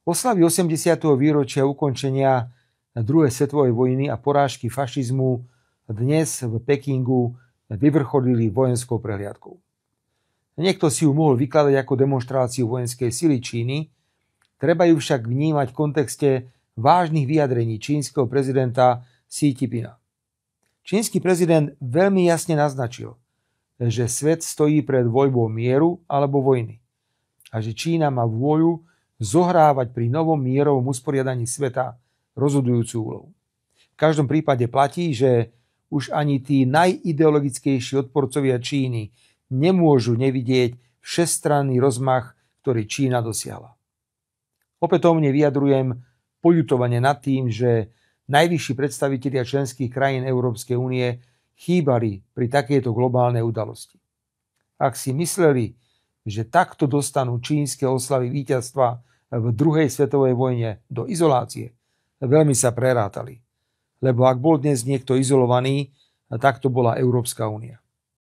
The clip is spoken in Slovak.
Oslavy 80. výročia ukončenia druhej svetovej vojny a porážky fašizmu dnes v Pekingu vyvrcholili vojenskou prehliadkou. Niekto si ju mohol vykladať ako demonštráciu vojenskej sily Číny, treba ju však vnímať v kontexte vážnych vyjadrení čínskeho prezidenta Xi Jinpinga. Čínsky prezident veľmi jasne naznačil, že svet stojí pred voľbou mieru alebo vojny a že Čína má vôľu zohrávať pri novom mierovom usporiadaní sveta rozhodujúcu úlohu. V každom prípade platí, že už ani tí najideologickejší odporcovia Číny nemôžu nevidieť všestranný rozmach, ktorý Čína dosiahla. Opätovne vyjadrujem poľutovanie nad tým, že najvyšší predstavitelia členských krajín Európskej únie chýbali pri takejto globálnej udalosti. Ak si mysleli, že takto dostanú čínske oslavy víťazstva v druhej svetovej vojne do izolácie, veľmi sa prerátali. Lebo ak bol dnes niekto izolovaný, tak to bola Európska únia.